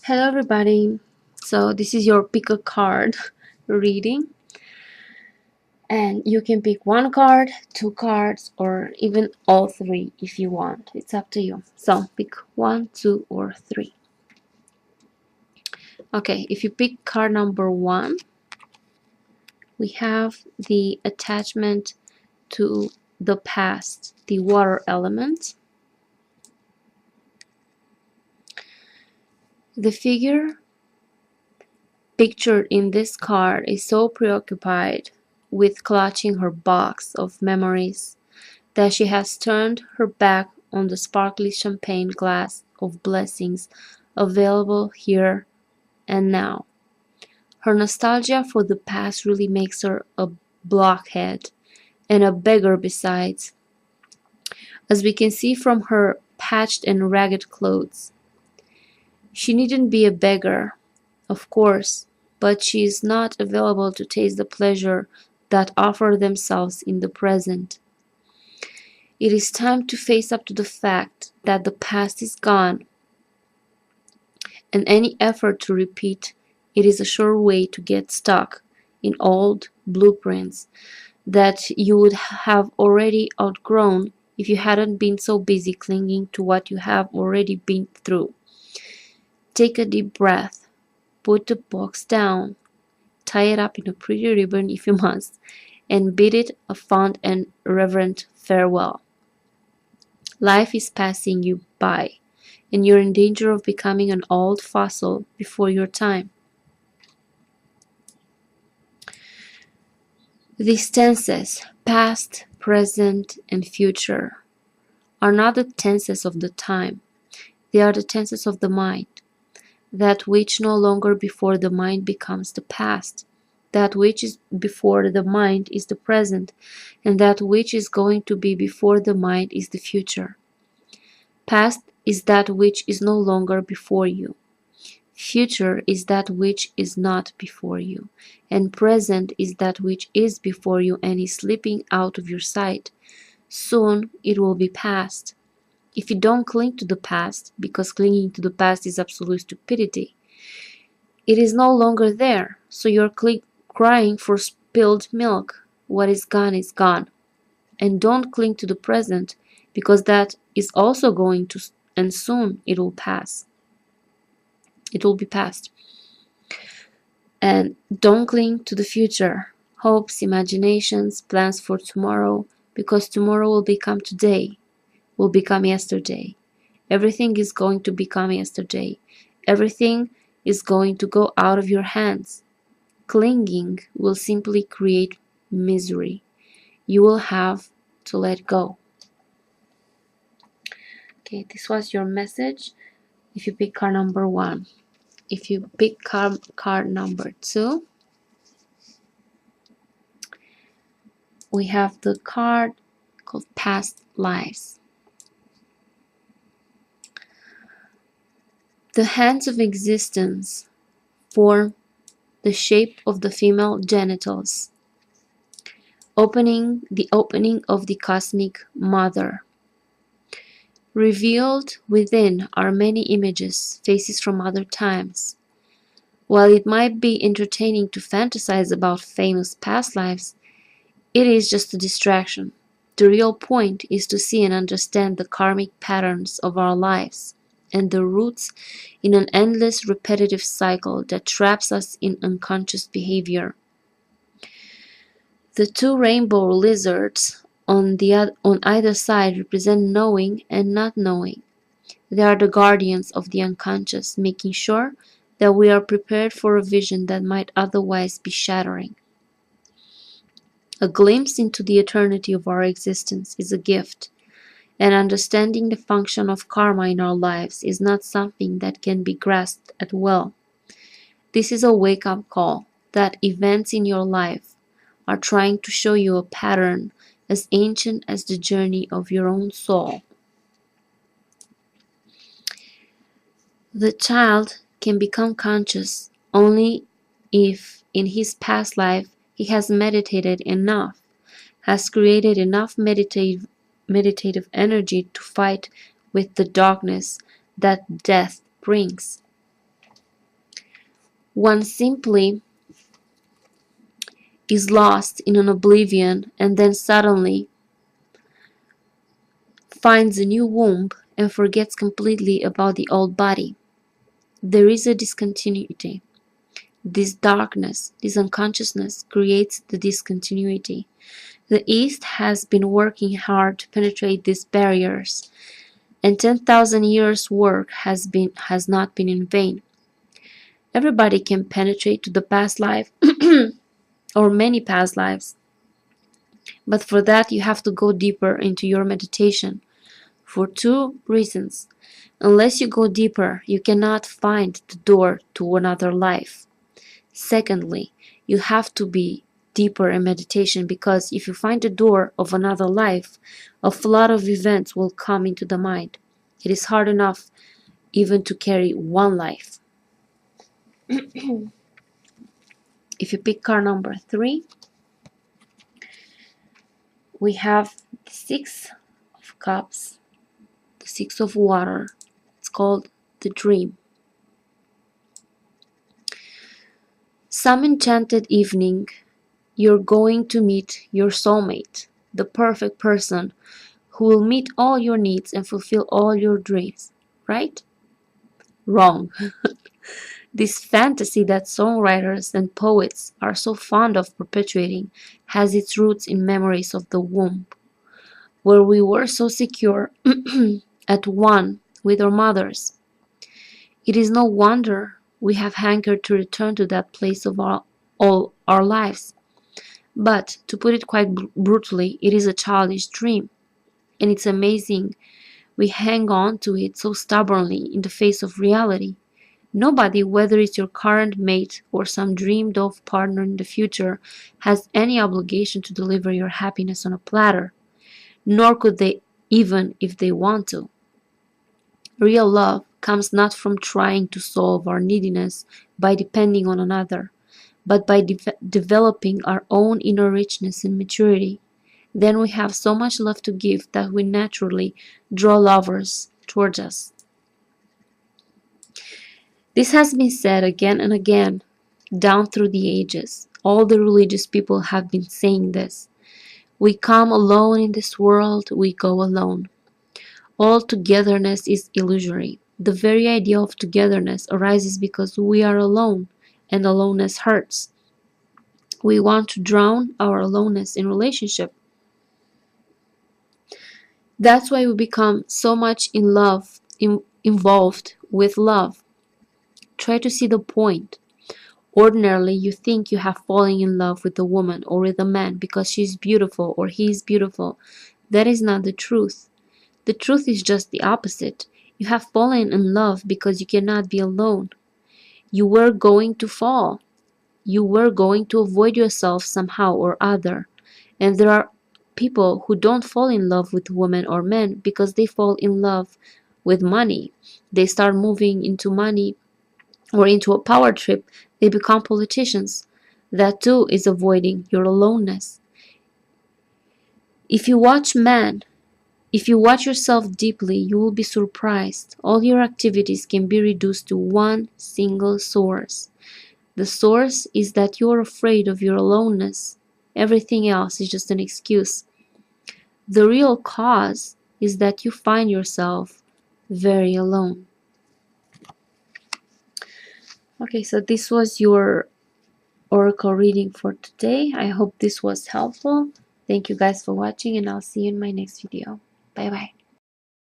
Hello everybody. So this is your pick a card reading, and you can pick one card, two cards, or even all three if you want. It's up to you. So pick one, two, or three. Okay, if you pick card number one, we have the attachment to the past, the water element. The figure pictured in this card is so preoccupied with clutching her box of memories that she has turned her back on the sparkly champagne glass of blessings available here and now. Her nostalgia for the past really makes her a blockhead and a beggar besides, as we can see from her patched and ragged clothes. She needn't be a beggar, of course, but she is not available to taste the pleasure that offer themselves in the present. It is time to face up to the fact that the past is gone, and any effort to repeat it is a sure way to get stuck in old blueprints that you would have already outgrown if you hadn't been so busy clinging to what you have already been through. Take a deep breath, put the box down, tie it up in a pretty ribbon if you must, and bid it a fond and reverent farewell. Life is passing you by, and you're in danger of becoming an old fossil before your time. These tenses, past, present, and future, are not the tenses of the time. They are the tenses of the mind. That which no longer before the mind becomes the past. That which is before the mind is the present, and that which is going to be before the mind is the future. Past is that which is no longer before you. Future is that which is not before you, and present is that which is before you and is slipping out of your sight. Soon it will be past. If you don't cling to the past, because clinging to the past is absolute stupidity, it is no longer there, so you're crying for spilled milk. What is gone is gone. And don't cling to the present, because that is also going to, and soon it will pass. It will be past. And don't cling to the future, hopes, imaginations, plans for tomorrow, because tomorrow will become today, will become yesterday. Everything is going to become yesterday. Everything is going to go out of your hands. Clinging will simply create misery. You will have to let go. Okay, this was your message if you pick card number one. If you pick card number two, we have the card called Past Lives. The hands of existence form the shape of the female genitals, the opening of the cosmic mother. Revealed within are many images, faces from other times. While it might be entertaining to fantasize about famous past lives, it is just a distraction. The real point is to see and understand the karmic patterns of our lives and the roots in an endless repetitive cycle that traps us in unconscious behavior. The two rainbow lizards on either side represent knowing and not knowing. They are the guardians of the unconscious, making sure that we are prepared for a vision that might otherwise be shattering. A glimpse into the eternity of our existence is a gift, and understanding the function of karma in our lives is not something that can be grasped at will. This is a wake-up call that events in your life are trying to show you a pattern as ancient as the journey of your own soul. The child can become conscious only if in his past life he has meditated enough, has created enough meditative energy to fight with the darkness that death brings. One simply is lost in an oblivion and then suddenly finds a new womb and forgets completely about the old body. There is a discontinuity. This darkness, this unconsciousness creates the discontinuity. The East has been working hard to penetrate these barriers, and 10,000 years' work has not been in vain. Everybody can penetrate to the past life or many past lives, but for that you have to go deeper into your meditation for two reasons. Unless you go deeper, you cannot find the door to another life. Secondly, you have to be deeper in meditation, because if you find the door of another life, a flood of events will come into the mind. It is hard enough even to carry one life. If you pick card number 3, we have the 6 of Cups, the 6 of Water. It's called the Dream. Some enchanted evening, you're going to meet your soulmate, the perfect person who will meet all your needs and fulfill all your dreams, right? Wrong. This fantasy that songwriters and poets are so fond of perpetuating has its roots in memories of the womb, where we were so secure at one with our mothers. It is no wonder we have hankered to return to that place of all our lives. But, to put it quite brutally, it is a childish dream, and it's amazing we hang on to it so stubbornly in the face of reality. Nobody, whether it's your current mate or some dreamed-of partner in the future, has any obligation to deliver your happiness on a platter, nor could they even if they want to. Real love comes not from trying to solve our neediness by depending on another, but by developing our own inner richness and maturity. Then we have so much love to give that we naturally draw lovers towards us. This has been said again and again down through the ages. All the religious people have been saying this. We come alone in this world, we go alone. All togetherness is illusory. The very idea of togetherness arises because we are alone, and aloneness hurts. We want to drown our aloneness in relationship. That's why we become so much in love, involved with love. Try to see the point. Ordinarily, you think you have fallen in love with a woman or with a man because she is beautiful or he is beautiful. That is not the truth. The truth is just the opposite. You have fallen in love because you cannot be alone. You were going to fall. You were going to avoid yourself somehow or other. And there are people who don't fall in love with women or men because they fall in love with money. They start moving into money or into a power trip. They become politicians. That too is avoiding your aloneness. If you watch yourself deeply, you will be surprised. All your activities can be reduced to one single source. The source is that you are afraid of your aloneness. Everything else is just an excuse. The real cause is that you find yourself very alone. Okay, so this was your oracle reading for today. I hope this was helpful. Thank you guys for watching, and I'll see you in my next video. Bye bye.